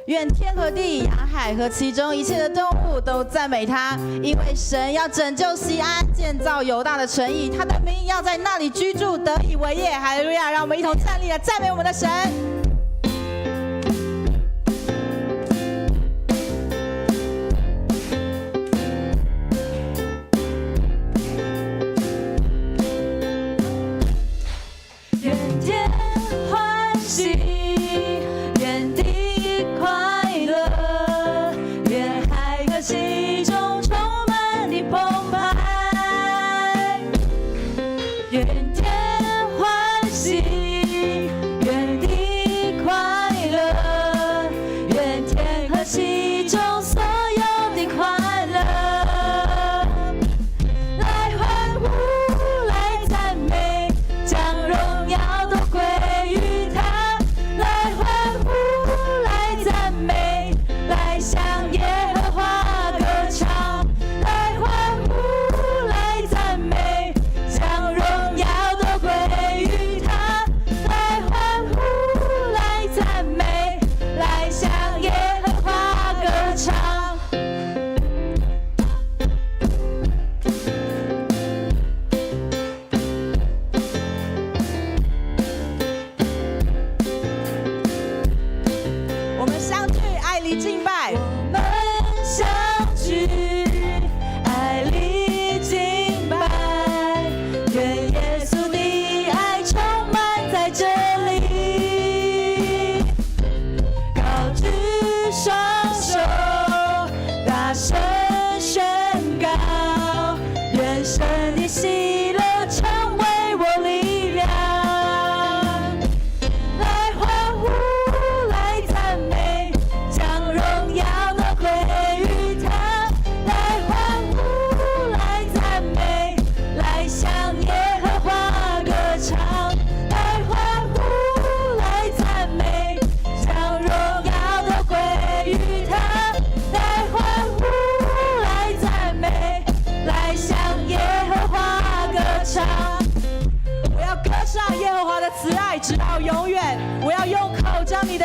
愿天和地、洋海和其中一切的动物都赞美他，因为神要拯救西安，建造犹大的城邑，他的名要在那里居住，得以为业。哈利路亚！让我们一同站立来赞美我们的神。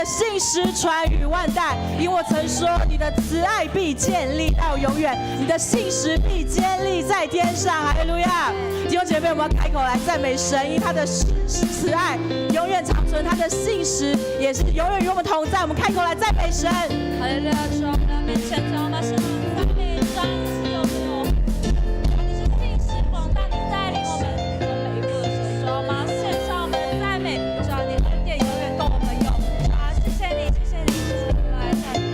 信实传于万代，因我曾说，你的慈爱必建立到永远，你的信实必坚立在天上。哈利路亚！弟兄姐妹，我们开口来赞美神，因他的慈爱永远长存，他的信实也是永远与我们同在。我们开口来赞美神。哈利路亚！主，我们的面前，主，我们是赞美上一次有没有？你是信实广大，你带领我们走每一步的时候，主，我们献上我们的赞美，主，你恩典永远跟我们有。谢谢你，谢谢你，谢谢你来赞美。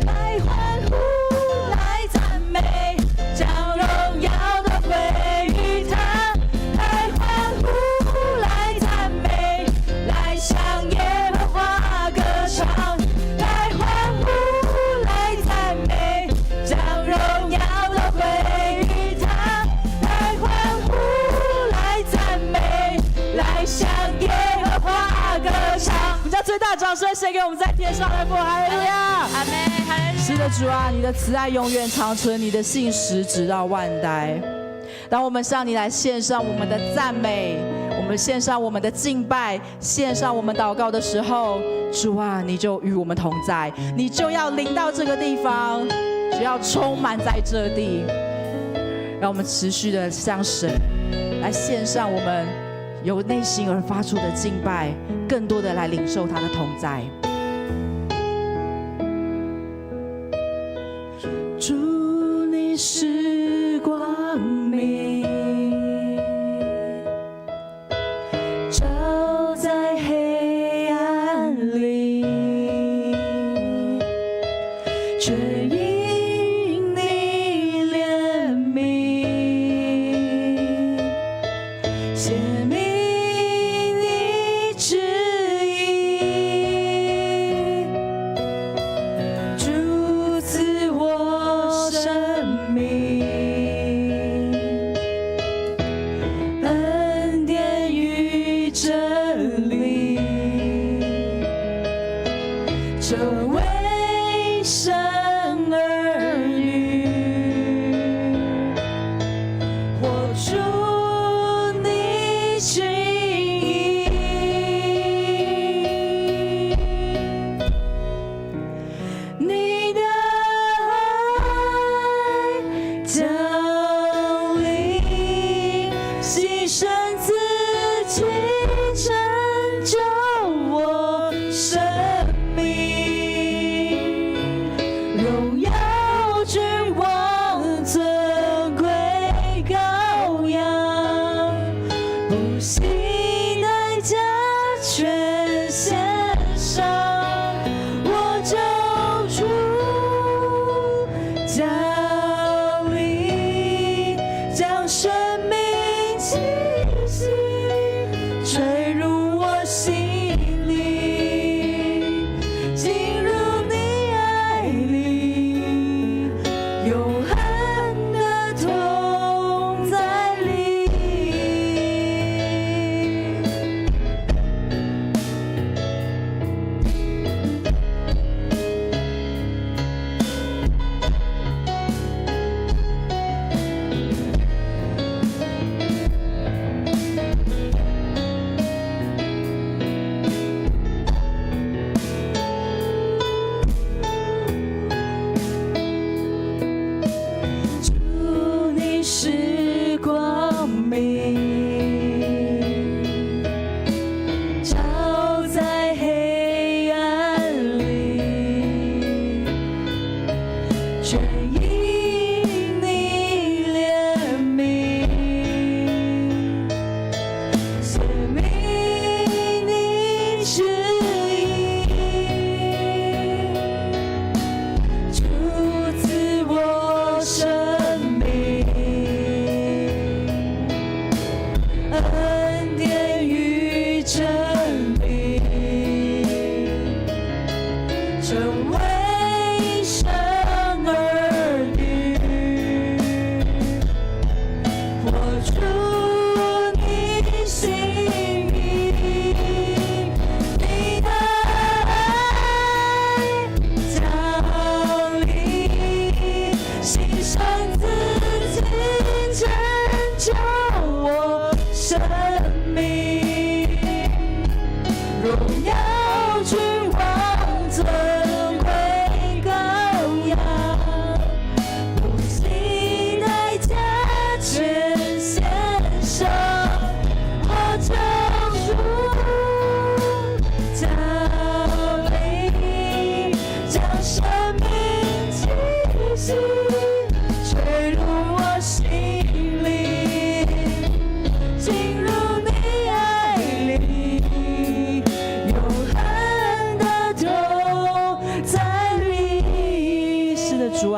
来欢呼，来赞美，将荣耀都归于他。来欢呼，来赞美，来向耶和华歌唱。来欢呼，来赞美，将荣耀都归于他。来欢呼，来赞美，来向耶和华歌唱。我们将最大掌声献给我们在天上的父，哈利路亚！阿门，哈利路亚！是的，主啊，你的慈爱永远长存，你的信实直到万代。当我们向你来献上我们的赞美，我们献上我们的敬拜，献上我们祷告的时候，主啊，你就与我们同在，你就要临到这个地方，只要充满在这地。让我们持续的向神来献上我们由内心而发出的敬拜，更多的来领受他的同在。主，你是光明，照在黑暗里，却因你怜悯，显明你旨意。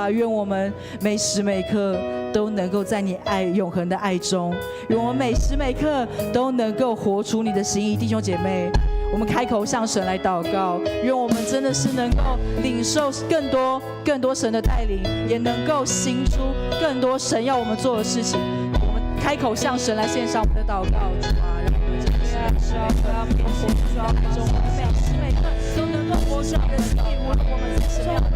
啊，愿我们每时每刻都能够在你爱永恒的爱中，愿我们每时每刻都能够活出你的心意。弟兄姐妹，我们开口向神来祷告，愿我们真的是能够领受更多神的带领，也能够行出更多神要我们做的事情。我们开口向神来献上我们的祷告，主啊，让我们真的是每时每刻都活出你的爱中，每时每刻都能够活出你的心意。无论我们在什么样的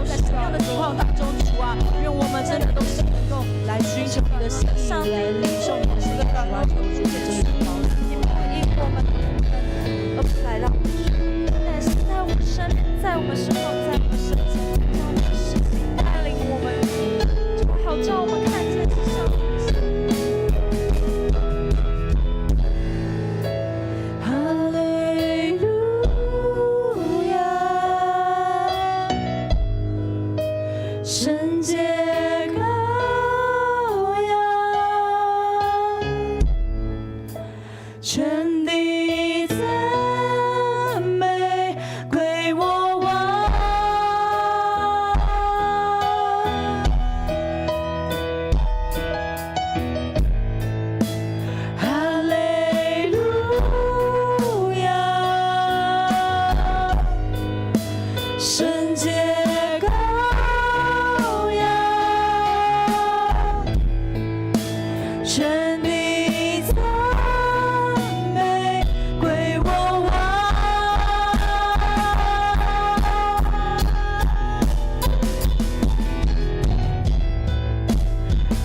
在什么样的情况当中，主啊，愿我们真的都是能够来寻求你的心意，来领受你的心意。我要求主真的是高，你不因我们的无能而不来让我们说，但是在我们身，在我们身后，在我们身前，在我们的事情带领我们，就好叫我们看见至上的心。哈利路亚，圣洁羔羊，全地赞美归我王。哈利路亚，圣洁羔羊，全地赞美归我王。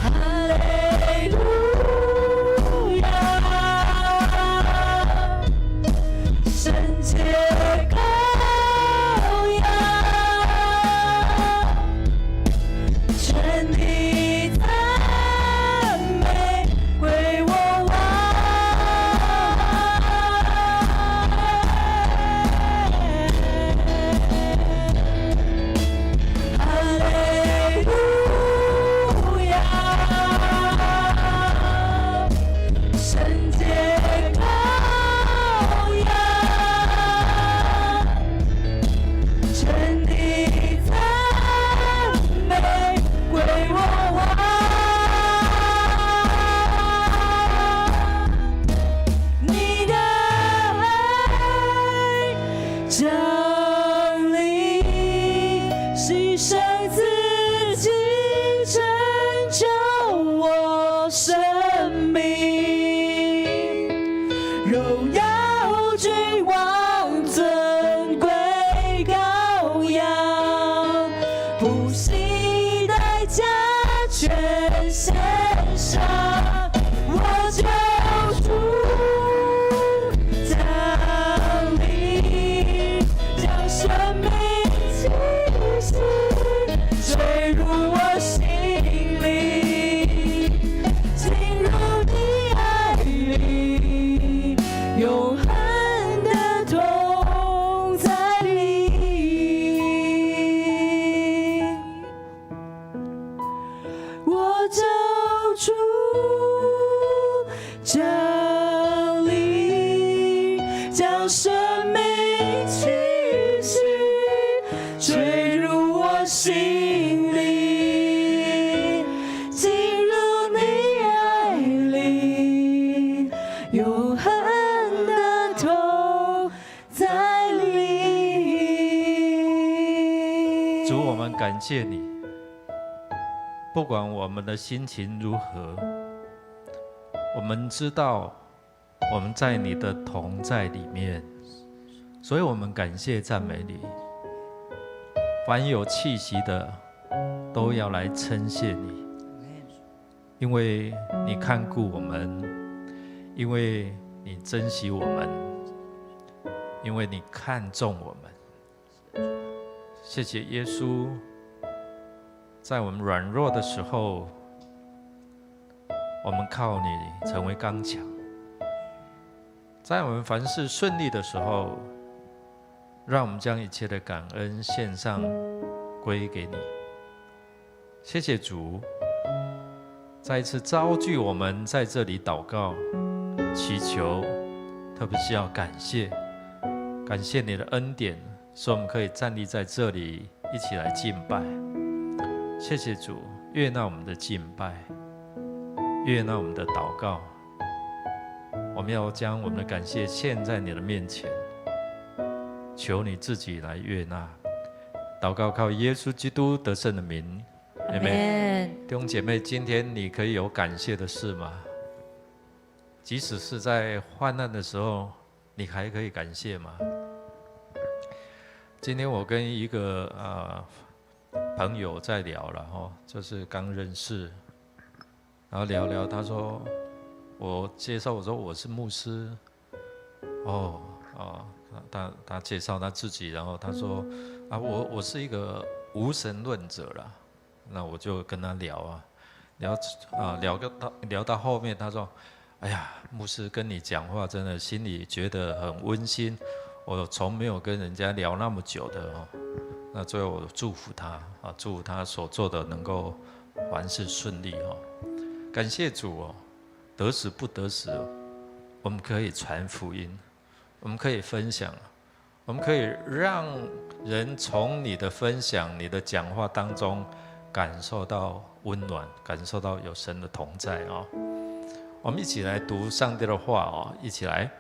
哈利路亚，圣洁羔羊，全地赞美归我王。哈利路亚，圣洁羔羊，全地赞美归我王。你的爱降临，牺牲自己，拯救我生命，荣耀君王尊贵羔羊，不惜代价全献上，我救主降临，将生命气息坠入我心里，进入你爱里，永恒的同在里。我救主降临，将生命气息坠入我心里，进入你爱里，永恒的同在里。主，我们感谢你，不管我们的心情如何，我们知道我们在你的同在里面，所以我们感谢赞美你。凡有气息的，都要来称谢你，因为你看顾我们，因为你珍惜我们，因为你看重我们。谢谢耶稣，在我们软弱的时候，我们靠你成为刚强；在我们凡事顺利的时候，让我们将一切的感恩献上归给你。谢谢主，再一次召聚我们在这里祷告、祈求，特别是要感谢你的恩典，使我们可以站立在这里一起来敬拜。谢谢主，悦纳我们的敬拜，悦纳我们的祷告。我们要将我们的感谢献在你的面前，求你自己来悦纳。祷告靠耶稣基督得胜的名，阿们。弟兄姐妹，今天你可以有感谢的事吗？即使是在患难的时候，你还可以感谢吗？今天我跟一个朋友在聊了就是刚认识，然后聊聊，他说我介绍我说我是牧师，他介绍他自己，然后他说我是一个无神论者啦，那我就跟他聊聊到后面，他说，哎呀，牧师跟你讲话真的心里觉得很温馨，我从没有跟人家聊那么久的那最后我祝福他祝福他所做的能够凡事顺利感谢主得时不得时我们可以传福音，我们可以分享，我们可以让人从你的分享、你的讲话当中感受到温暖，感受到有神的同在我们一起来读上帝的话一起来。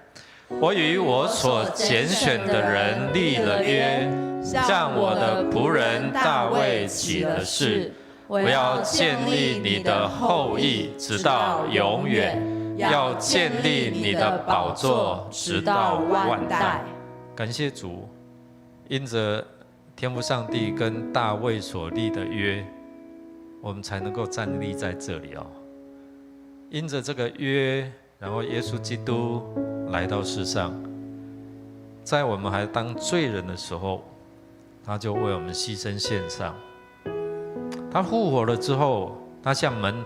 我与我所拣选的人立了约，像我的仆人大卫起了誓，我要建立你的后裔直到永远，要建立你的宝座直到万代。感谢主，因着天父上帝跟大卫所立的约，我们才能够站立在这里因着这个约，然后耶稣基督来到世上，在我们还当罪人的时候，他就为我们牺牲献上。他复活了之后，他向门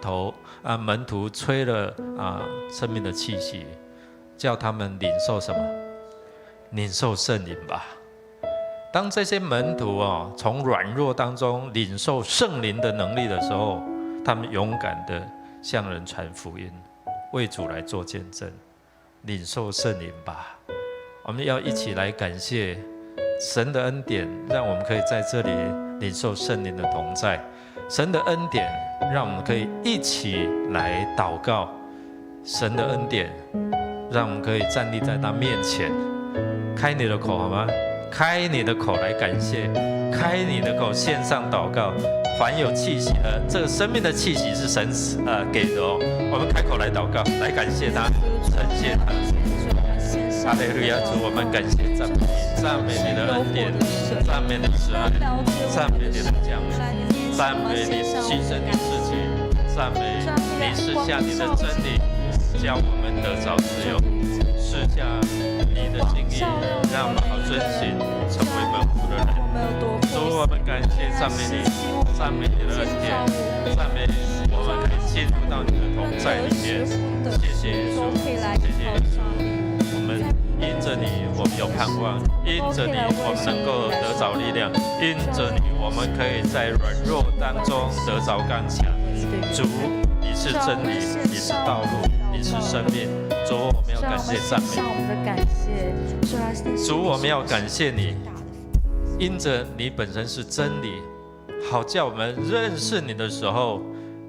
徒吹了生命的气息，叫他们领受什么？领受圣灵吧。当这些门徒从软弱当中领受圣灵的能力的时候，他们勇敢的向人传福音，为主来做见证，领受圣灵吧。我们要一起来感谢神的恩典，让我们可以在这里领受圣灵的同在。神的恩典让我们可以一起来祷告，神的恩典让我们可以站立在他面前。开你的口好吗？开你的口来感谢，开你的口献上祷告。凡有气息的，这个生命的气息是神给的我们开口来祷告，来感谢他，呈现他。哈利路亚！主，我们感谢赞美你，赞美你的恩典，赞美你的慈爱，赞美你的奖赏，赞美你牺牲你自己，赞美你赐下你的真理，叫我们得着自由，赐下你的心意，让我们好遵行，成为门徒的人。主，我们感谢赞美你，赞美你的恩典，赞美我们可以进入到你的同在里面。谢谢耶稣，谢谢耶稣。我们因着你，我们有盼望；因着你，我们能够得着力量；因着你，我们可以在软弱当中得着刚强。主，你是真理，你是道路，你是生命。主，我们要感谢赞美。主，我们要感谢你，因着你本身是真理，好叫我们认识你的时候，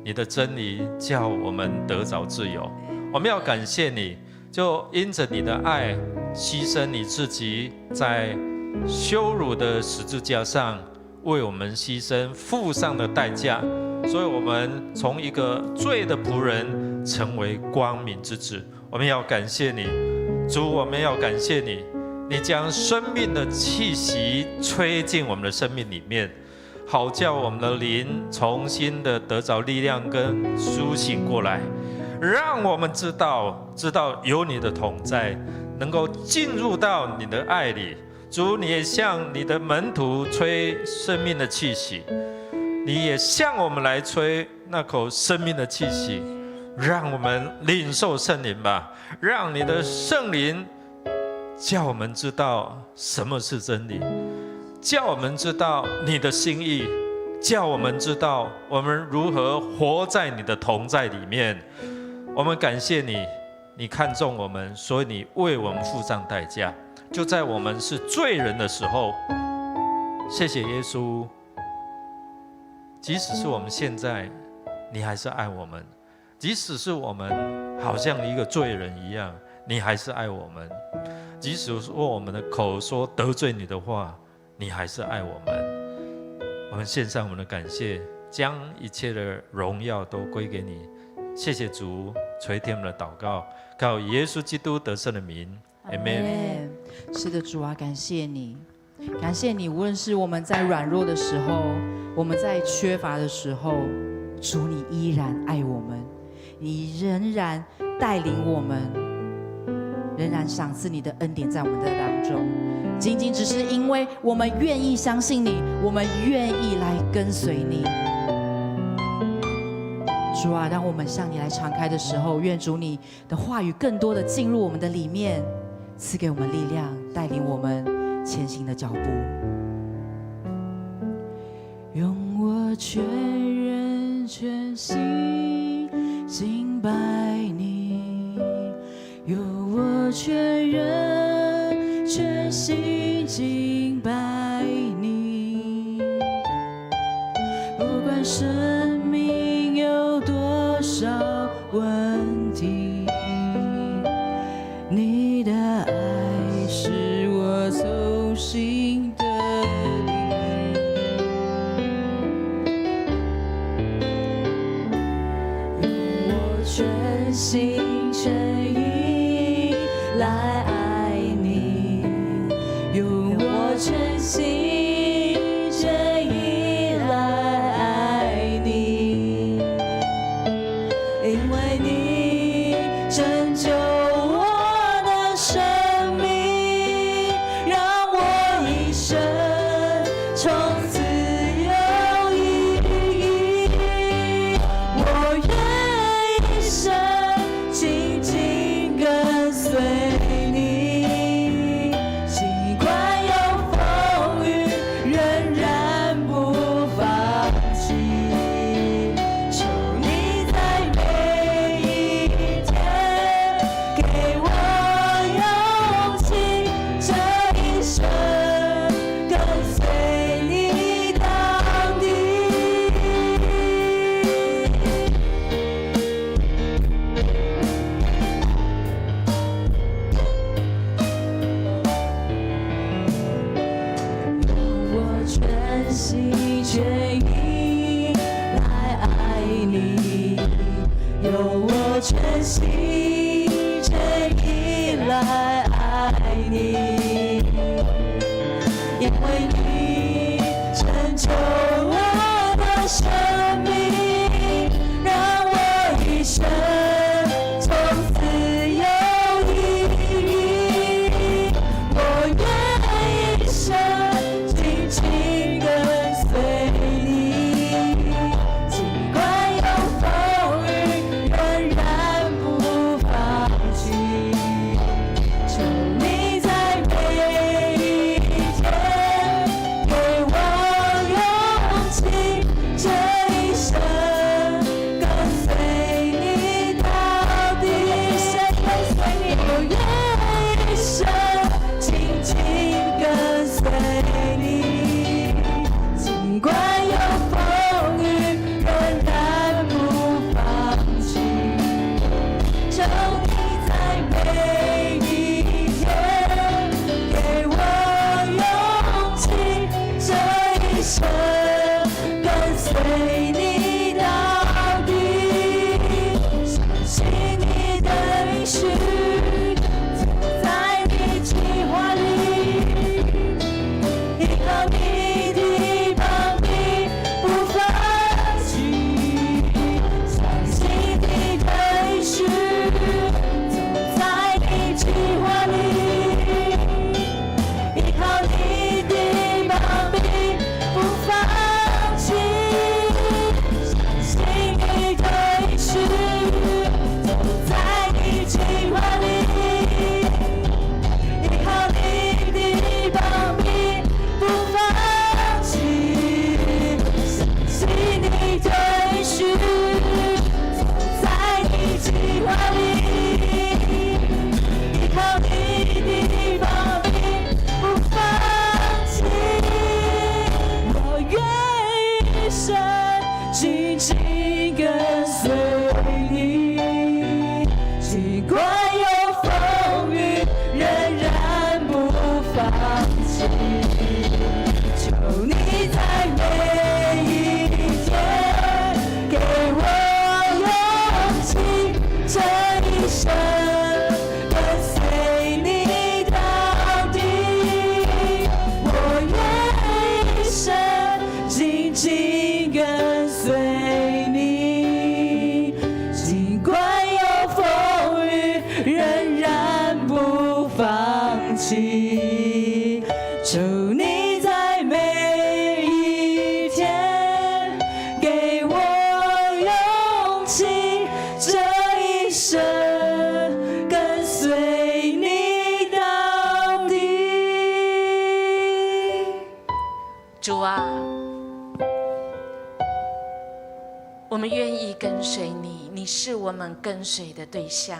你的真理叫我们得着自由。我们要感谢你，就因着你的爱，牺牲你自己，在羞辱的十字架上为我们牺牲，付上的代价，所以我们从一个罪的仆人成为光明之子。我们要感谢你，主，我们要感谢你，你将生命的气息吹进我们的生命里面，好叫我们的灵重新的得着力量跟苏醒过来，让我们知道有你的同在，能够进入到你的爱里。主，你也向你的门徒吹生命的气息，你也向我们来吹那口生命的气息，让我们领受圣灵吧，让你的圣灵叫我们知道什么是真理，叫我们知道你的心意，叫我们知道我们如何活在你的同在里面。我们感谢你，你看重我们，所以你为我们付上代价，就在我们是罪人的时候。谢谢耶稣，即使是我们现在，你还是爱我们；即使是我们好像一个罪人一样，你还是爱我们；即使说我们的口说得罪你的话，你还是爱我们。我们献上我们的感谢，将一切的荣耀都归给你。谢谢主垂听我们的祷告，靠耶稣基督得胜的名 ，Amen。是的，主啊，感谢你，感谢你，无论是我们在软弱的时候，我们在缺乏的时候，主你依然爱我们，你仍然带领我们，仍然赏赐你的恩典在我们的当中。仅仅只是因为我们愿意相信你，我们愿意来跟随你。主啊，让我们向你来敞开的时候，愿主你的话语更多的进入我们的里面，赐给我们力量，带领我们前行的脚步。用我全人全心敬拜你，用我全人全心敬拜你，不管生命有多少问题，你的爱是我从心的力，用我全心全意来爱你，用我全心全意来爱你，因为你拯救我的生命，让我一生从此有意义。我愿一生紧紧跟随你，尽管有风雨，仍然不放弃。求你在每一天给我勇气，这一生跟随你到底。用我全心全意来爱你，用我全心全意来爱你，因为你拯救我的生命，让我一生从此有意义。我愿一生紧紧跟随你，尽管有风雨，仍然不放弃。求你在每一天弃。求你在每一天给我勇气，这一生跟随你到底。我愿一生紧紧跟随你，尽管有风雨，仍然不放弃。求你在每一天给我勇气，这一生跟随你到底。主啊，我们愿意跟随你，你是我们跟随的对象。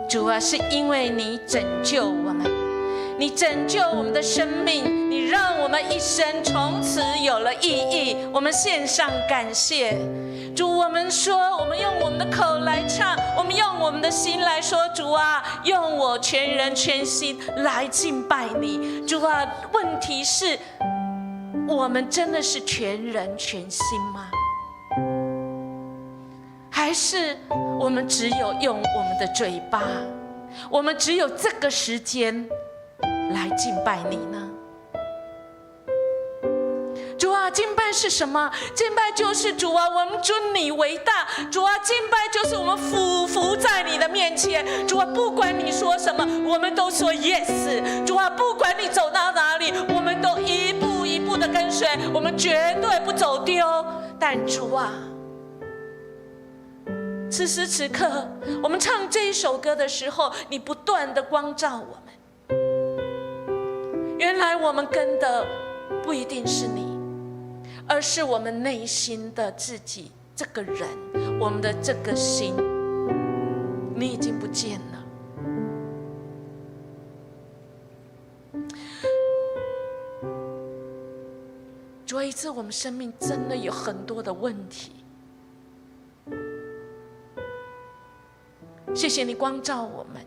主啊，是因为你拯救我们，你拯救我们的生命，你让我们一生从此有了意义。我们献上感谢。主，我们说，我们用我们的口来唱，我们用我们的心来说，主啊，用我全人全心来敬拜你。主啊，问题是，我们真的是全人全心吗？还是我们只有用我们的嘴巴，我们只有这个时间来敬拜你呢？主啊，敬拜是什么？敬拜就是主啊，我们尊你为大。主啊，敬拜就是我们俯伏在你的面前。主啊，不管你说什么，我们都说 yes。主啊，不管你走到哪里，我们都一步一步的跟随，我们绝对不走丢。但主啊，此时此刻，我们唱这一首歌的时候，你不断的光照我们。原来我们跟的不一定是你，而是我们内心的自己这个人，我们的这个心，你已经不见了。主啊，一次我们生命真的有很多的问题，谢谢你光照我们。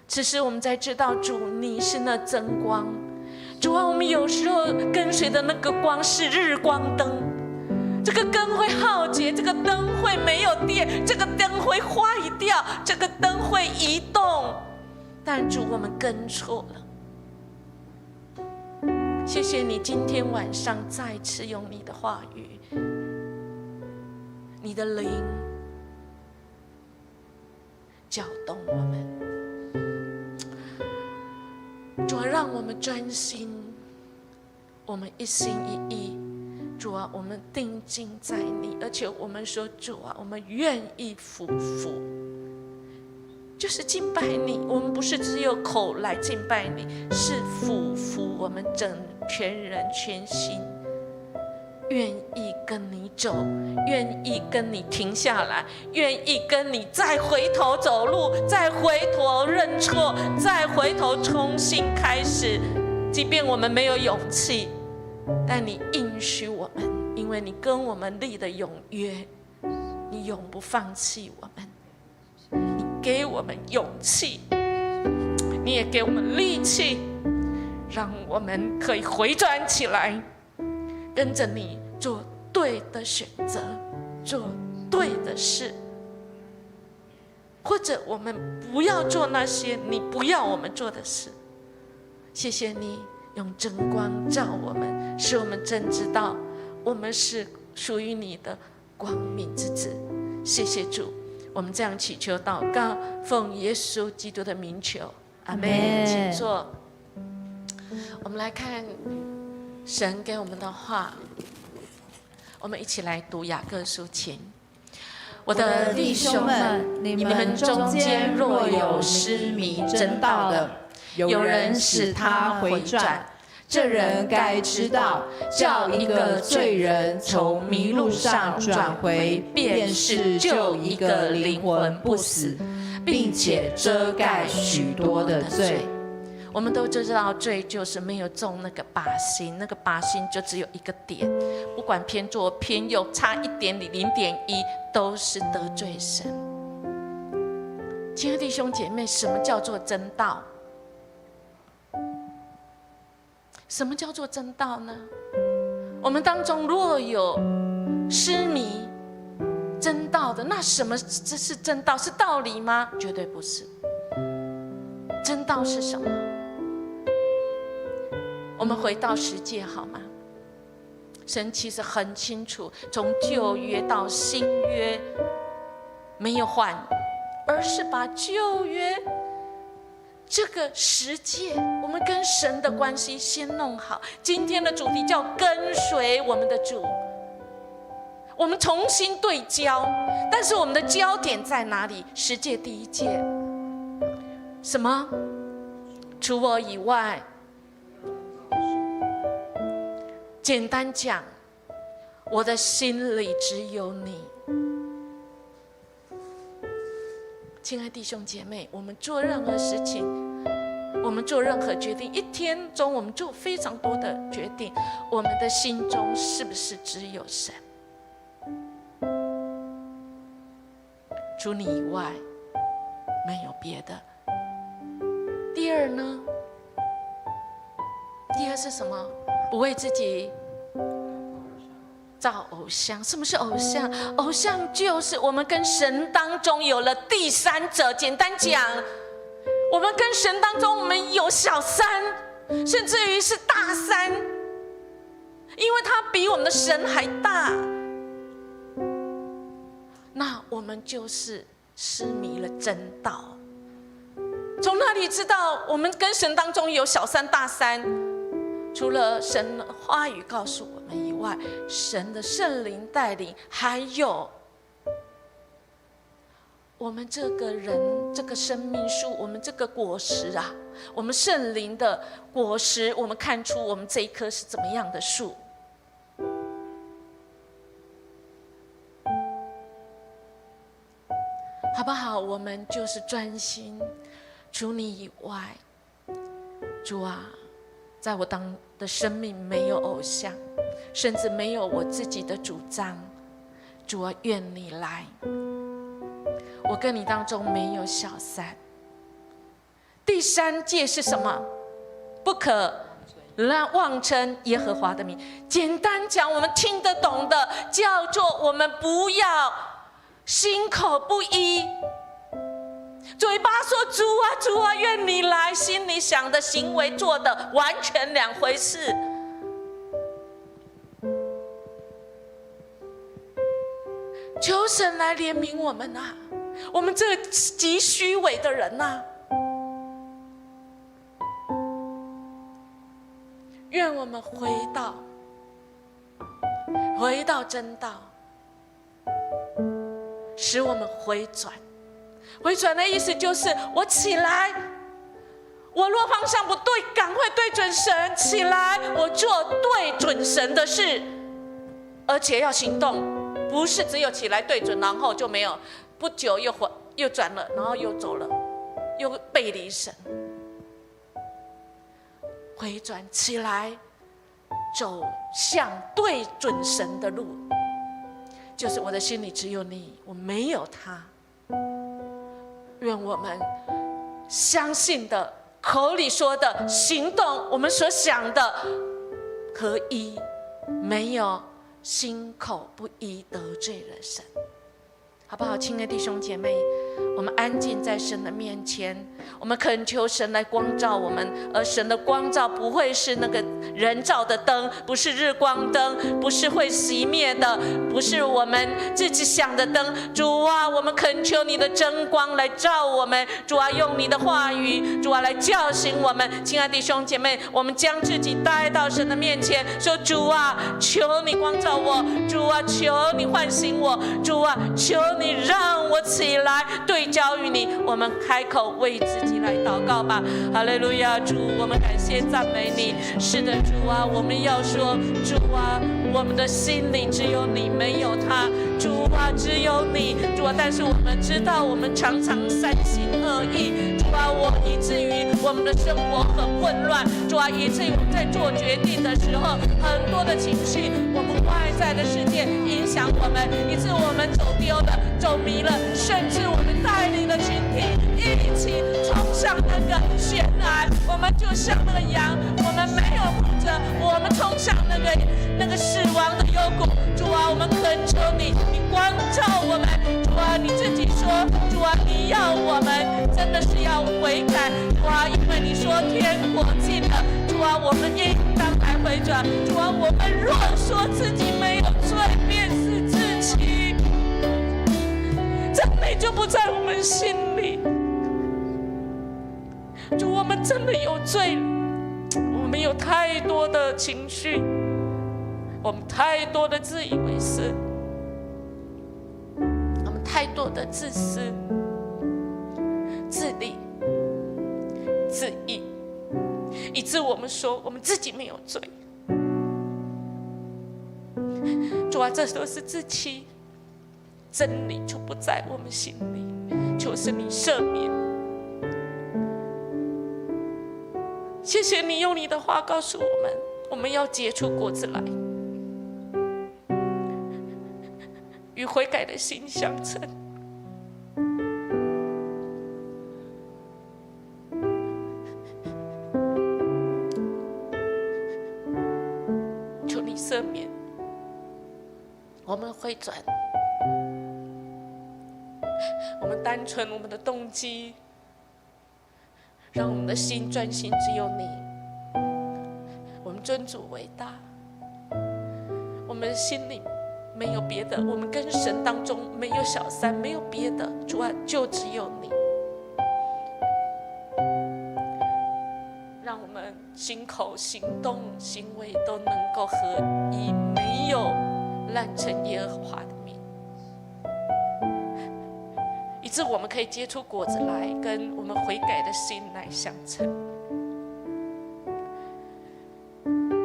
此时我们才知道，主你是那真光。主啊，我们有时候跟随的那个光是日光灯，这个灯会耗竭，这个灯会没有电，这个灯会坏掉，这个灯会移动。但主，我们跟错了。谢谢你今天晚上再次用你的话语，你的灵搅动我们。主啊，让我们专心，我们一心一意。主啊，我们定睛在你，而且我们说，主啊，我们愿意俯伏，就是敬拜你。我们不是只有口来敬拜你，是俯伏，我们全人全心，愿意跟你走，愿意跟你停下来，愿意跟你再回头走路，再回头认错，再回头重新开始。即便我们没有勇气，但你应许我们，因为你跟我们立的永约，你永不放弃我们。你给我们勇气，你也给我们力气，让我们可以回转起来，跟着你做对的选择，做对的事。或者我们不要做那些你不要我们做的事。谢谢你用真光照我们，使我们真知道我们是属于你的光明之子。谢谢主，我们这样祈求祷告，奉耶稣基督的名求，阿们。请坐。我们来看神给我们的话，我们一起来读雅各书前。我的弟兄们，你们中间若有失迷真道的，有人使他回转，这人该知道，叫一个罪人从迷路上转回，便是救一个灵魂不死，并且遮盖许多的罪。我们都知道，罪就是没有中那个靶心，那个靶心就只有一个点，不管偏左偏右，差一点0.1都是得罪神。亲爱的弟兄姐妹，什么叫做真道？什么叫做真道呢？我们当中若有失迷真道的，那什么这是真道？是道理吗？绝对不是。真道是什么？我们回到十诫好吗？神其实很清楚，从旧约到新约没有换，而是把旧约这个十诫，我们跟神的关系先弄好。今天的主题叫跟随我们的主，我们重新对焦，但是我们的焦点在哪里？十诫第一诫，什么？除我以外，简单讲，我的心里只有你。亲爱弟兄姐妹，我们做任何事情，我们做任何决定，一天中我们做非常多的决定，我们的心中是不是只有神？除你以外，没有别的。第二呢？第二是什么？不为自己造偶像。什么是偶像？偶像就是我们跟神当中有了第三者。简单讲，我们跟神当中，我们有小三，甚至于是大三，因为他比我们的神还大。那我们就是失迷了真道。从哪里知道我们跟神当中有小三大三？除了神的话语告诉我们以外，神的圣灵带领，还有我们这个人这个生命树，我们这个果实啊，我们圣灵的果实，我们看出我们这一棵是怎么样的树。好不好？我们就是专心，除你以外，主啊，在我当的生命没有偶像，甚至没有我自己的主张。主啊，愿你来。我跟你当中没有小三。第三诫是什么？不可妄称耶和华的名。简单讲，我们听得懂的，叫做我们不要心口不一。嘴巴说主啊主啊愿你来，心里想的行为做的完全两回事。求神来怜悯我们啊，我们这极虚伪的人啊，愿我们回到真道，使我们回转。回转的意思就是我起来，我若方向不对，赶快对准神，起来我做对准神的事，而且要行动，不是只有起来对准，然后就没有，不久又转了，然后又走了，又背离神。回转起来，走向对准神的路，就是我的心里只有你，我没有他。愿我们相信的，口里说的，行动我们所想的合一，没有心口不一，得罪了神，好不好？亲爱的弟兄姐妹，我们安静在神的面前，我们恳求神来光照我们，而神的光照不会是那个人造的灯，不是日光灯，不是会熄灭的，不是我们自己想的灯。主啊，我们恳求你的真光来照我们，主啊，用你的话语，主啊，来叫醒我们。亲爱的弟兄姐妹，我们将自己带到神的面前，说主啊，求你光照我，主啊，求你唤醒我，主啊，求你让我起来对焦于你。我们开口为自己来祷告吧。哈利路亚，主，我们感谢赞美你。是的，主啊，我们要说，主啊，我们的心里只有你，没有他。主啊，只有你，主啊，但是我们知道我们常常三心二意，主啊，以至于我们的生活很混乱，主啊，以至于我们在做决定的时候，很多的情绪，我们外在的世界影响我们，以致我们走丢了，走迷了，甚至我们带领的群体一起冲上那个悬崖，我我们就像那个羊，我们没有牧者，我们冲向那个死亡的幽谷。主啊，我们恳求你，你光照我们。主啊，你自己说，主啊，你要我们真的是要悔改。主啊，因为你说天国近了。主啊，我们应当来回转。主啊，我们若说自己没有罪，便是自欺。真理就不在我们心里。主，我们真的有罪，我们有太多的情绪，我们太多的自以为是，我们太多的自私、自利、自义，以致我们说我们自己没有罪。主啊，这都是自欺，真理就不在我们心里，就是你赦免。谢谢你用你的话告诉我们，我们要结出果子来，与悔改的心相称。求你赦免我们回转，我们单纯我们的动机，让我们的心专心只有你。我们尊主为大，我们心里没有别的，我们跟神当中没有小三，没有别的，主啊，就只有你。让我们心口、行动、行为都能够合一，没有烂成耶和华的名，以致我们可以结出果子来，跟我们悔改的心来相称。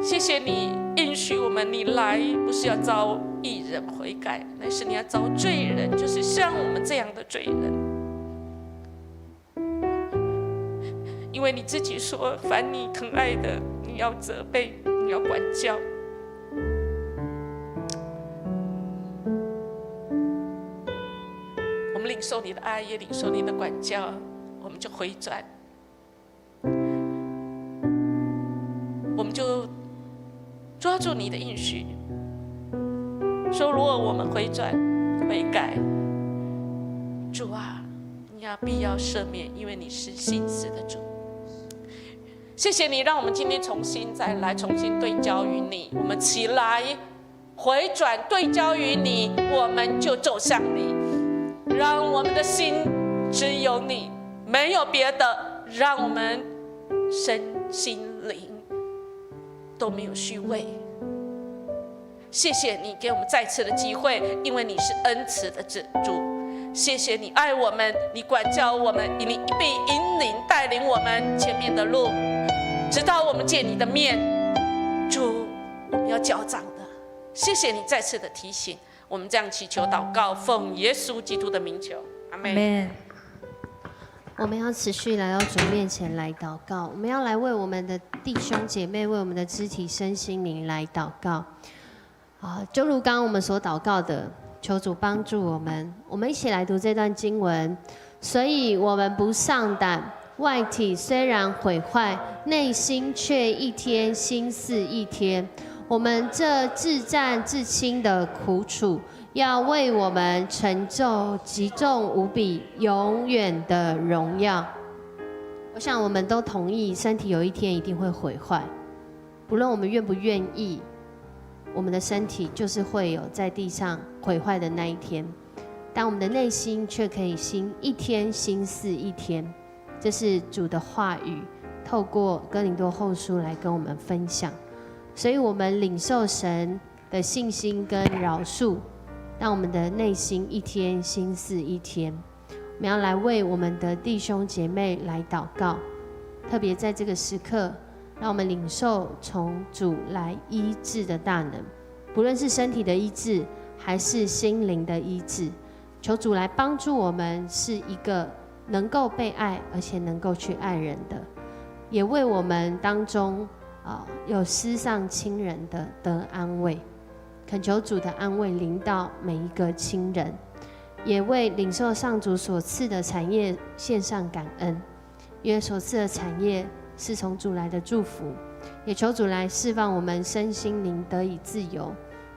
谢谢你应许我们，你来不是要招义人悔改，乃是你要招罪人，就是像我们这样的罪人。因为你自己说，凡你疼爱的，你要责备，你要管教。我们领受你的爱，也领受你的管教，我们就回转，我们就抓住你的应许，说如果我们回转悔改，主啊，你要必要赦免，因为你是信实的主。谢谢你让我们今天重新再来，重新对焦于你，我们起来回转对焦于你，我们就走向你，让我们的心只有你，没有别的，让我们身心灵都没有虚伪。谢谢你给我们再次的机会，因为你是恩慈的主。谢谢你爱我们，你管教我们，你必引领带领我们前面的路，直到我们见你的面。主，我们要交账的。谢谢你再次的提醒，我们这样祈求祷告，奉耶稣基督的名求，阿们。我们要持续来到主面前来祷告，我们要来为我们的弟兄姐妹，为我们的肢体身心灵来祷告。就如刚刚我们所祷告的，求主帮助我们。我们一起来读这段经文。所以我们不丧胆，外体虽然毁坏，内心却一天新似一天。我们这至战至轻的苦楚，要为我们成就极重无比、永远的荣耀。我想我们都同意，身体有一天一定会毁坏，不论我们愿不愿意，我们的身体就是会有在地上毁坏的那一天。但我们的内心却可以一天新似一天。这是主的话语，透过哥林多后书来跟我们分享。所以我们领受神的信心跟饶恕，让我们的内心一天新似一天。我们要来为我们的弟兄姐妹来祷告，特别在这个时刻，让我们领受从主来医治的大能，不论是身体的医治，还是心灵的医治。求主来帮助我们，是一个能够被爱，而且能够去爱人的，也为我们当中有失丧亲人的得安慰。恳求主的安慰临到每一个亲人，也为领受上主所赐的产业献上感恩，因为所赐的产业是从主来的祝福，也求主来释放我们身心灵得以自由。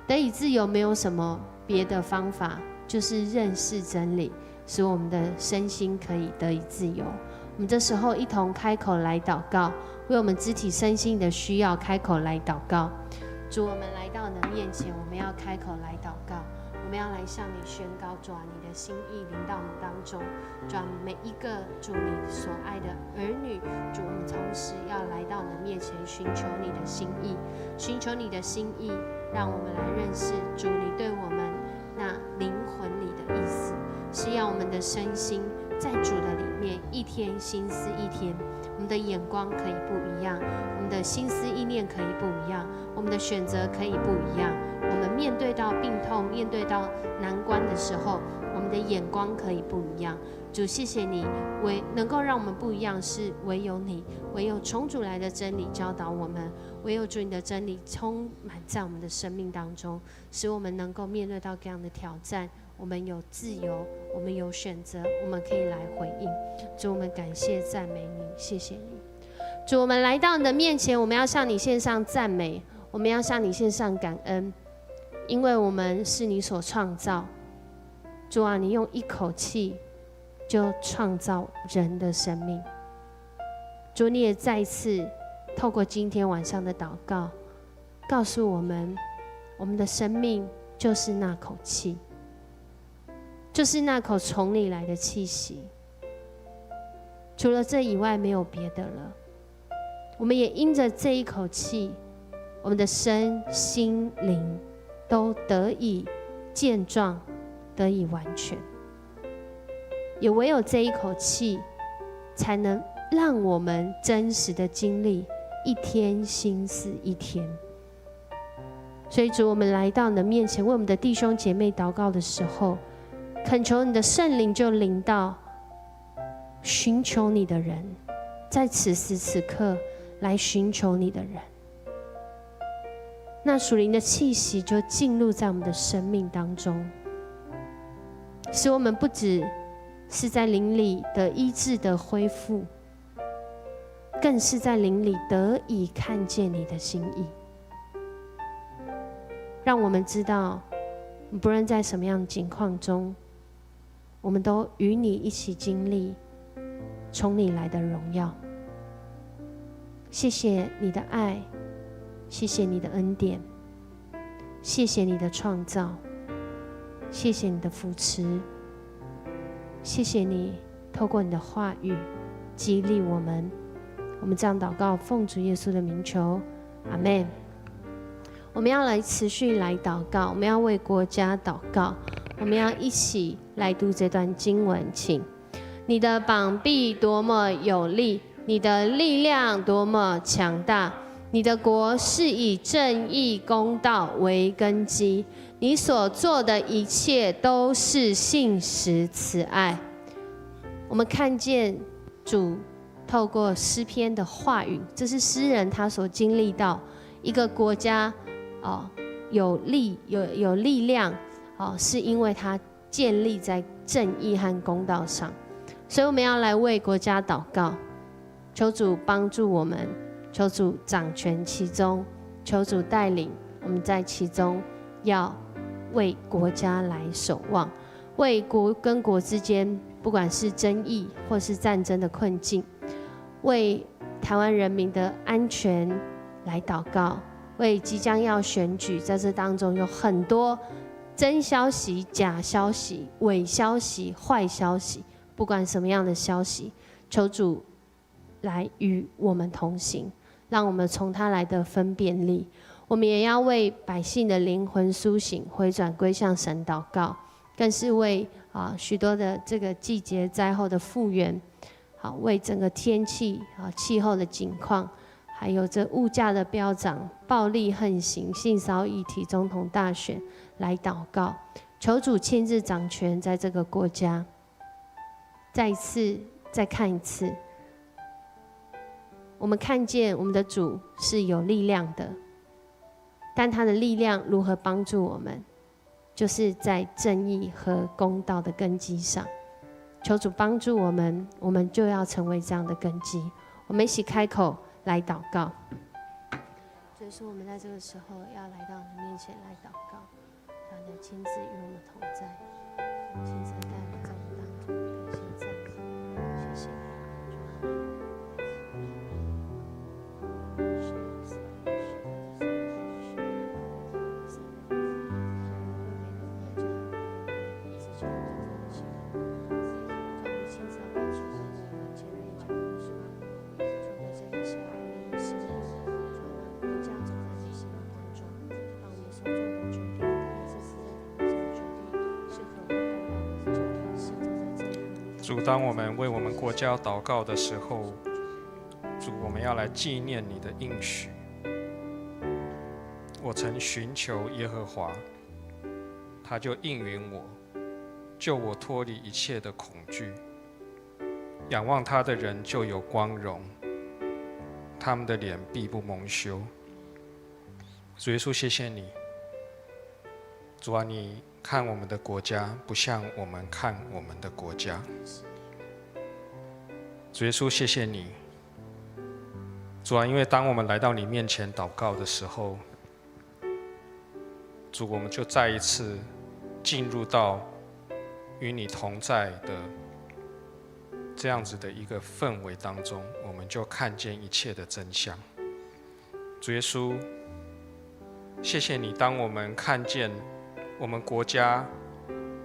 得以自由没有什么别的方法，就是认识真理，使我们的身心可以得以自由。我们这时候一同开口来祷告，为我们肢体身心的需要开口来祷告。主，我们来到你的面前，我们要开口来祷告，我们要来向你宣告，主啊，你的心意临到我们当中，主啊，每一个主你所爱的儿女，主，我们同时要来到你的面前，寻求你的心意，寻求你的心意，让我们来认识主你对我们那灵魂里的意思，是要我们的身心在主的里面一天心思一天，我们的眼光可以不一样，我们的心思意念可以不一样，我们的选择可以不一样。我们面对到病痛，面对到难关的时候，我们的眼光可以不一样。主，谢谢你，能够让我们不一样，是唯有你，唯有从主来的真理教导我们，唯有主你的真理充满在我们的生命当中，使我们能够面对到各样的挑战。我们有自由，我们有选择，我们可以来回应。主，我们感谢赞美你，谢谢你。主，我们来到你的面前，我们要向你献上赞美，我们要向你献上感恩，因为我们是你所创造。主啊，你用一口气就创造人的生命。主，你也再次透过今天晚上的祷告，告诉我们，我们的生命就是那口气，就是那口从你来的气息，除了这以外没有别的了。我们也因着这一口气，我们的身心灵都得以健壮，得以完全。也唯有这一口气，才能让我们真实的经历一天心思一天。所以主，我们来到你的面前，为我们的弟兄姐妹祷告的时候，恳求你的圣灵就临到寻求你的人，在此时此刻来寻求你的人，那属灵的气息就进入在我们的生命当中，使我们不只是在灵里的医治的恢复，更是在灵里得以看见你的心意，让我们知道，不论在什么样的境况中，我们都与你一起经历从你来的荣耀。谢谢你的爱，谢谢你的恩典，谢谢你的创造，谢谢你的扶持，谢谢你透过你的话语激励我们。我们这样祷告，奉主耶稣的名求，阿们。我们要来持续来祷告，我们要为国家祷告，我们要一起来读这段经文，请。你的膀臂多么有力，你的力量多么强大，你的国是以正义公道为根基，你所做的一切都是信实慈爱。我们看见主透过诗篇的话语，这是诗人他所经历到一个国家有力量，是因为他建立在正义和公道上。所以我们要来为国家祷告，求主帮助我们，求主掌权其中，求主带领我们在其中，要为国家来守望，为国跟国之间，不管是争议或是战争的困境，为台湾人民的安全来祷告，为即将要选举，在这当中有很多真消息、假消息、伪消息、坏消息，不管什么样的消息，求主来与我们同行，让我们从他来的分辨力。我们也要为百姓的灵魂苏醒，回转归向神祷告，更是为许多的这个季节灾后的复原，为整个天气气候的景况，还有这物价的飙涨、暴力横行、性骚议题、总统大选来祷告，求主亲自掌权在这个国家。再一次，再看一次，我们看见我们的主是有力量的，但他的力量如何帮助我们，就是在正义和公道的根基上。求主帮助我们，我们就要成为这样的根基。我们一起开口来祷告。所以说，我们在这个时候要来到你面前来祷告，让你的亲自与我们同在，亲自带领在我们当中。现在，谢谢你。主，当我们为我们国家祷告的时候，主，我们要来纪念你的应许。我曾寻求耶和华，他就应允我，救我脱离一切的恐惧。仰望他的人就有光荣，他们的脸必不蒙羞。主耶稣，谢谢你。主啊，你看我们的国家，不像我们看我们的国家。主耶稣，谢谢你。主啊，因为当我们来到你面前祷告的时候，主，我们就再一次进入到与你同在的这样子的一个氛围当中，我们就看见一切的真相。主耶稣，谢谢你，当我们看见我们国家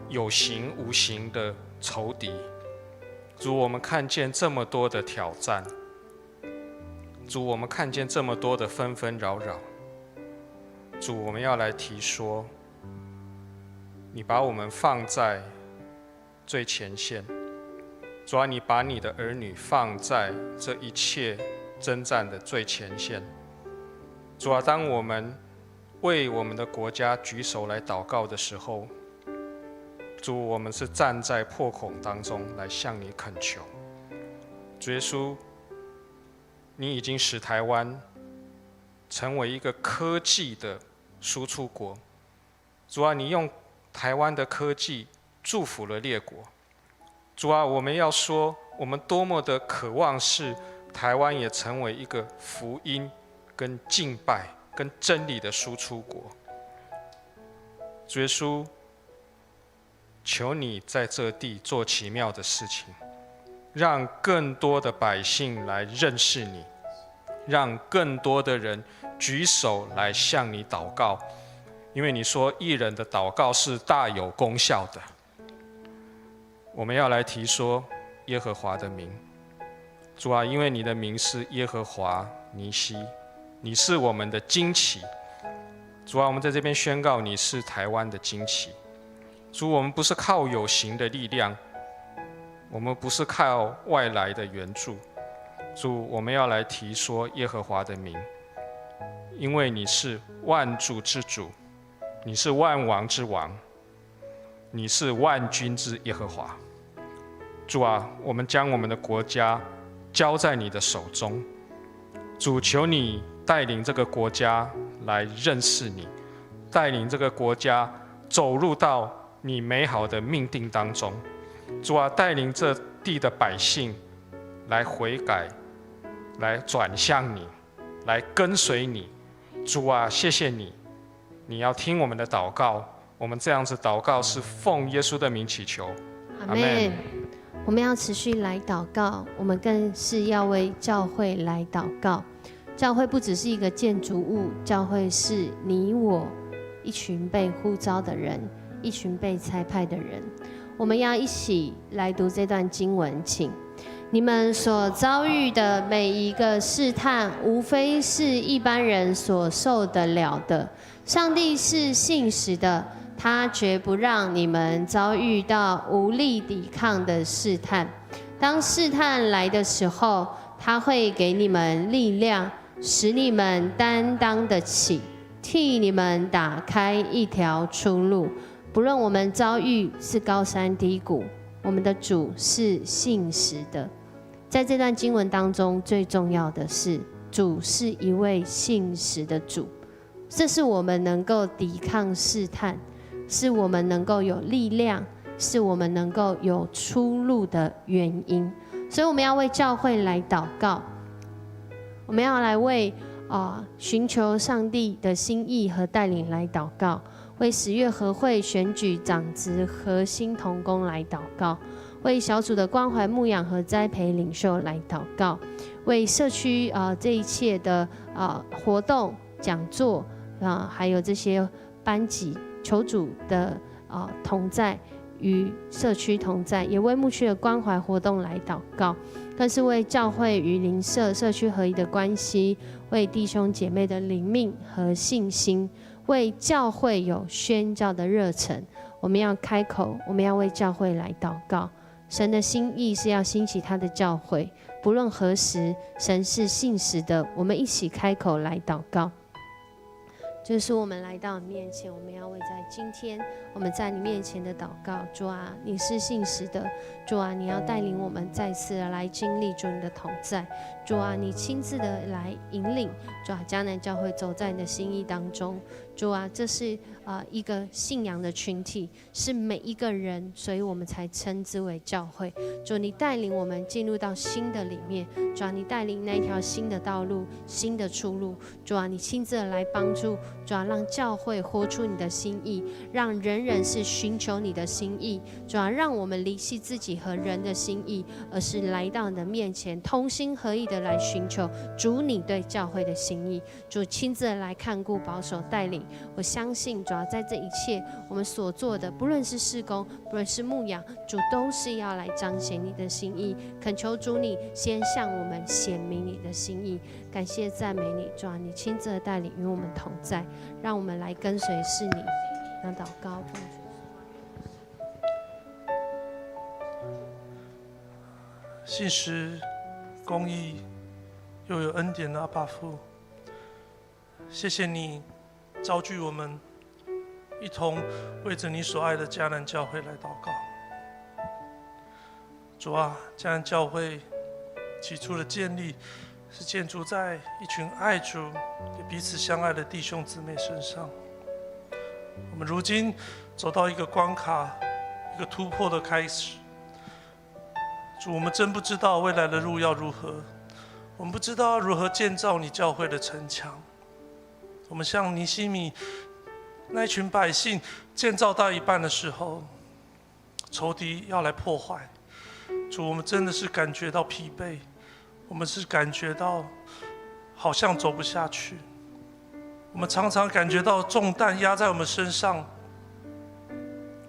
有形无形的仇敌，主，我们看见这么多的挑战，主，我们看见这么多的纷纷扰扰，主，我们要来提说，你把我们放在最前线，主啊，你把你的儿女放在这一切征战的最前线。主啊，当我们为我们的国家举手来祷告的时候，主，我们是站在破口当中来向你恳求。主耶稣，你已经使台湾成为一个科技的输出国。主啊，你用台湾的科技祝福了列国。主啊，我们要说，我们多么的渴望是台湾也成为一个福音跟敬拜跟真理的输出国。主耶稣，求你在这地做奇妙的事情，让更多的百姓来认识你，让更多的人举手来向你祷告，因为你说义人的祷告是大有功效的。我们要来提说耶和华的名。主啊，因为你的名是耶和华尼西，你是我们的旌旗。主啊，我们在这边宣告你是台湾的旌旗。主，我们不是靠有形的力量，我们不是靠外来的援助。主，我们要来提说耶和华的名，因为你是万主之主，你是万王之王，你是万军之耶和华。主啊，我们将我们的国家交在你的手中。主，求你带领这个国家来认识你，带领这个国家走入到你美好的命定当中。主啊，带领这地的百姓来悔改，来转向你，来跟随你。主啊，谢谢你，你要听我们的祷告。我们这样子祷告是奉耶稣的名祈求，阿们。我们要持续来祷告，我们更是要为教会来祷告。教会不只是一个建筑物，教会是你我一群被呼召的人，一群被差派的人。我们要一起来读这段经文，请。你们所遭遇的每一个试探，无非是一般人所受得了的。上帝是信实的，他绝不让你们遭遇到无力抵抗的试探。当试探来的时候，他会给你们力量，使你们担当得起，替你们打开一条出路。不论我们遭遇是高山低谷，我们的主是信实的。在这段经文当中，最重要的是，主是一位信实的主，这是我们能够抵抗试探，是我们能够有力量，是我们能够有出路的原因。所以我们要为教会来祷告，我们要来为寻求上帝的心意和带领来祷告，为10月和会选举长职核心同工来祷告，为小组的关怀牧养和栽培领袖来祷告，为社区这一切的活动讲座还有这些班级求主的同在与社区同在，也为牧区的关怀活动来祷告，更是为教会与邻舍社区合一的关系，为弟兄姐妹的灵命和信心，为教会有宣教的热忱。我们要开口，我们要为教会来祷告。神的心意是要兴起他的教会，不论何时，神是信实的。我们一起开口来祷告。就是我们来到你面前，我们要为在今天我们在你面前的祷告。主啊，你是信实的。主啊，你要带领我们再次的来经历主你的同在。主啊，你亲自的来引领。主啊，迦南教会走在你的心意当中。主啊，这是一个信仰的群体，是每一个人，所以我们才称之为教会。主，你带领我们进入到新的里面。主啊，你带领那一条新的道路、新的出路。主啊，你亲自的来帮助。主啊，让教会活出你的心意，让人人是寻求你的心意。主啊，让我们离弃自己和人的心意，而是来到你的面前，同心合意的来寻求主你对教会的心意。主亲自的来看顾、保守、带领。我相信主啊，在这一切我们所做的，不论是事工，不论是牧养，主都是要来彰显你的心意。恳求主你先向我们显明你的心意。感谢赞美你，主啊，你亲自的带领与我们同在，让我们来跟随是你。让祷告，信实、公义又有恩典的阿爸父，谢谢你召聚我们，一同为着你所爱的迦南教会来祷告。主啊，迦南教会起初的建立是建筑在一群爱主也彼此相爱的弟兄姊妹身上。我们如今走到一个关卡，一个突破的开始。主，我们真不知道未来的路要如何，我们不知道如何建造你教会的城墙。我们像尼希米那一群百姓建造到一半的时候，仇敌要来破坏。主，我们真的是感觉到疲惫，我们是感觉到好像走不下去。我们常常感觉到重担压在我们身上，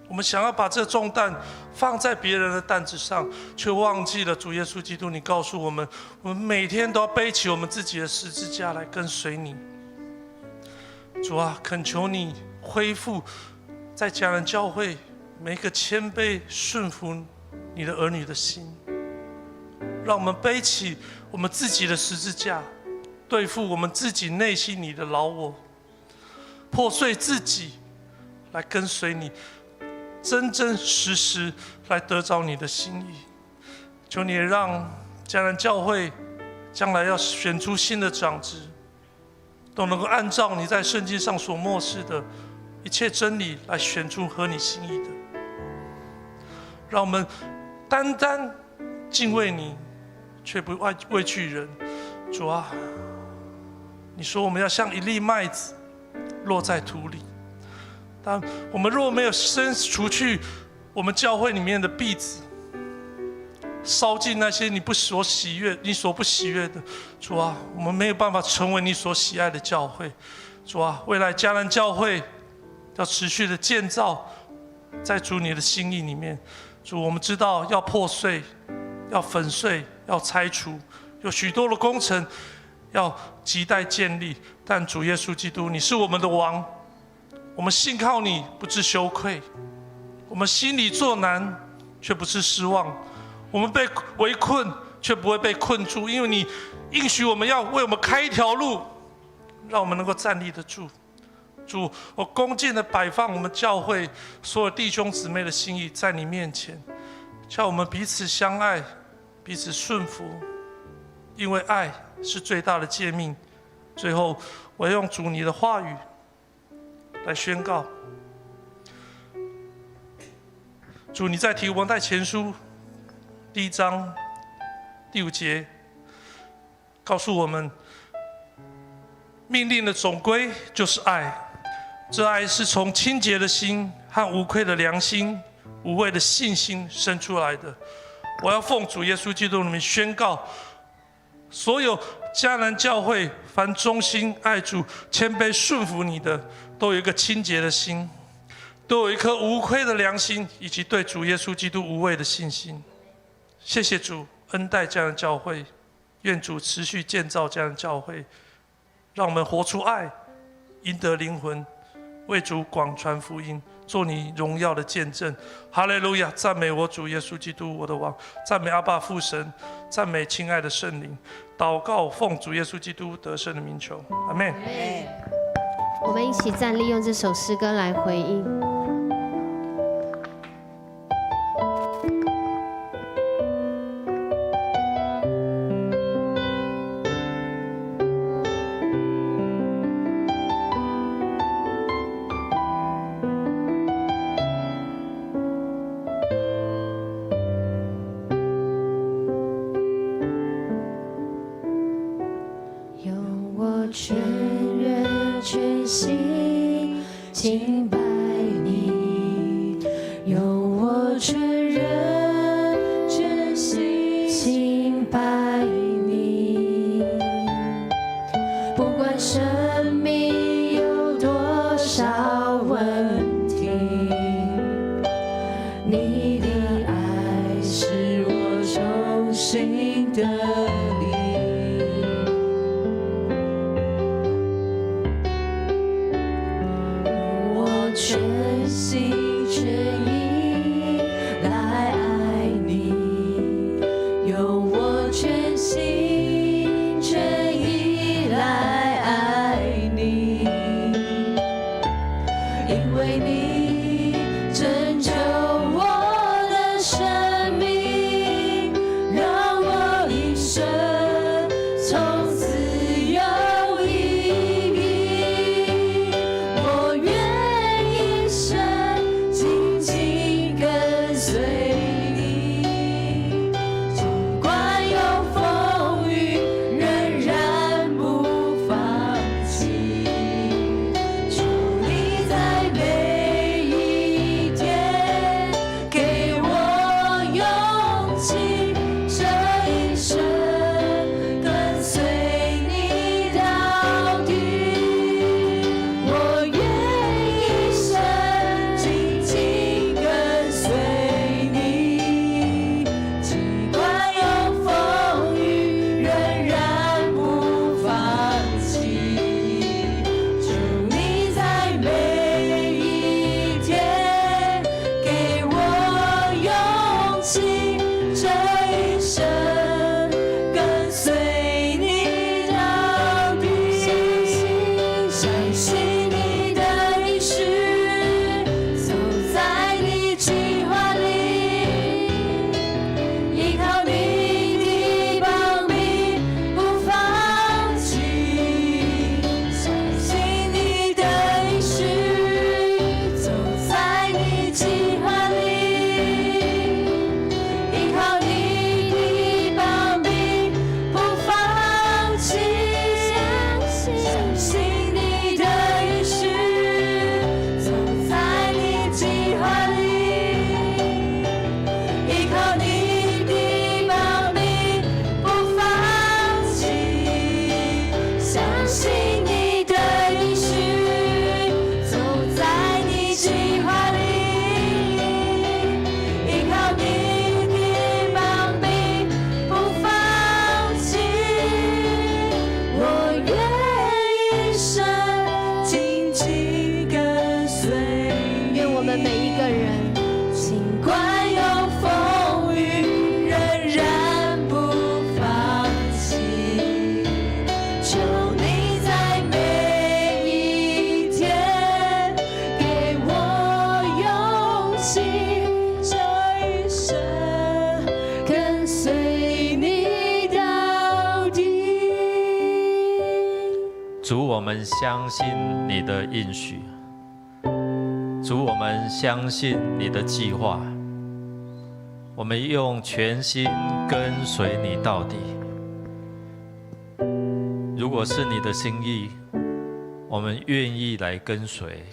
我们想要把这重担放在别人的担子上，却忘记了主耶稣基督，你告诉我们，我们每天都要背起我们自己的十字架来跟随你。主啊，恳求你恢复在迦南教会每一个谦卑顺服你的儿女的心，让我们背起我们自己的十字架，对付我们自己内心里的老我，破碎自己来跟随你，真真实实来得着你的心意。求你也让迦南教会将来要选出新的长子，都能够按照你在圣经上所默示的一切真理来选出合你心意的。让我们单单敬畏你，却不畏惧人。主啊，你说我们要像一粒麦子落在土里，但我们若没有先除去我们教会里面的篦子，烧尽那些你所不喜悦的，主啊，我们没有办法成为你所喜爱的教会。主啊，未来迦南教会要持续的建造在主你的心意里面。主，我们知道要破碎，要粉碎，要拆除，有许多的工程要亟待建立。但主耶稣基督，你是我们的王，我们信靠你，不致羞愧；我们心里作难，却不致失望；我们被围困，却不会被困住，因为你应许我们要为我们开一条路，让我们能够站立得住。主，我恭敬的摆放我们教会所有弟兄姊妹的心意在你面前，叫我们彼此相爱，彼此顺服，因为爱是最大的诫命。最后，我要用主你的话语来宣告。主，你在提摩太前书1章第5节告诉我们，命令的总归就是爱，这爱是从清洁的心和无愧的良心、无畏的信心生出来的。我要奉主耶稣基督的名宣告，所有迦南教会凡忠心爱主、谦卑顺服你的，都有一个清洁的心，都有一颗无愧的良心，以及对主耶稣基督无畏的信心。谢谢主恩待这样的教会，愿主持续建造这样的教会，让我们活出爱，赢得灵魂，为主广传福音，做你荣耀的见证。哈利路亚！赞美我主耶稣基督，我的王；赞美阿爸父神；赞美亲爱的圣灵。祷告奉主耶稣基督得胜的名求，阿们。我们一起站立，用这首诗歌来回应。用我全人全心敬拜你，用我全人全心敬拜你，不管生命有多少问题，你的爱是我衷心的力。全心全意来爱你，用我全心全意来爱你，因为你拯救我的生命，让我一生从此有意义。我愿一生紧紧跟随你，尽管有风雨，仍然不放弃。求你在每一天给我勇气，这一生跟随你到底。我愿一生紧紧跟随你，尽管有风雨，仍然不放弃。求你在每一天给我勇气，这一生跟随你到底。相信你的应许，走在你计划里，依靠你的帮助不放弃。相信你的应许，走在你计划里，依靠你的帮助不放弃。相信你的应许，走在你计划里，依靠你的帮助不放弃。相信你的应许，走在你计划里，依靠你的帮助不放弃。我愿一生紧紧跟随你。愿我们每一个人尽管有风雨，仍然不放弃。求你在每一天给我勇气，这一生跟随你到底。主，我们相信你的应许，主，我们相信你的计划，我们用全心跟随你到底。如果是你的心意，我们愿意来跟随。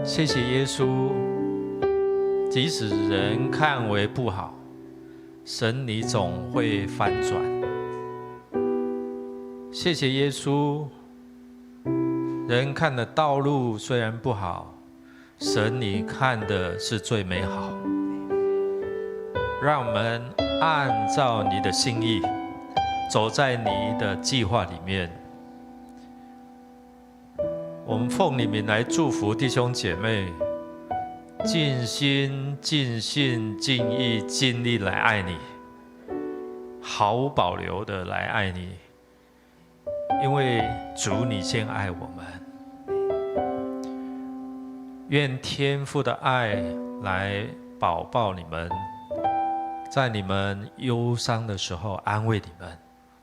谢谢耶稣，即使人看为不好，神你总会翻转。谢谢耶稣，人看的道路虽然不好，神你看的是最美好。让我们按照你的心意，走在你的计划里面。我们奉你名来祝福弟兄姐妹，尽心、尽性、尽意、尽力来爱你，毫无保留的来爱你，因为主你先爱我们。愿天父的爱来保抱你们，在你们忧伤的时候安慰你们，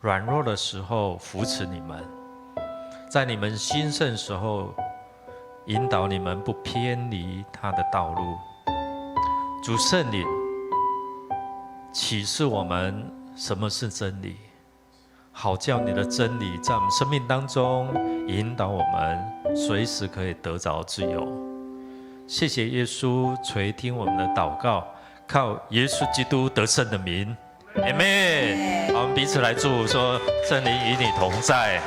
软弱的时候扶持你们，在你们兴盛时候引导你们不偏离他的道路。主圣灵启示我们什么是真理，好叫你的真理在我们生命当中引导我们，随时可以得着自由。谢谢耶稣垂听我们的祷告，靠耶稣基督得胜的名，阿们。我们彼此来祝福说：圣灵与你同在。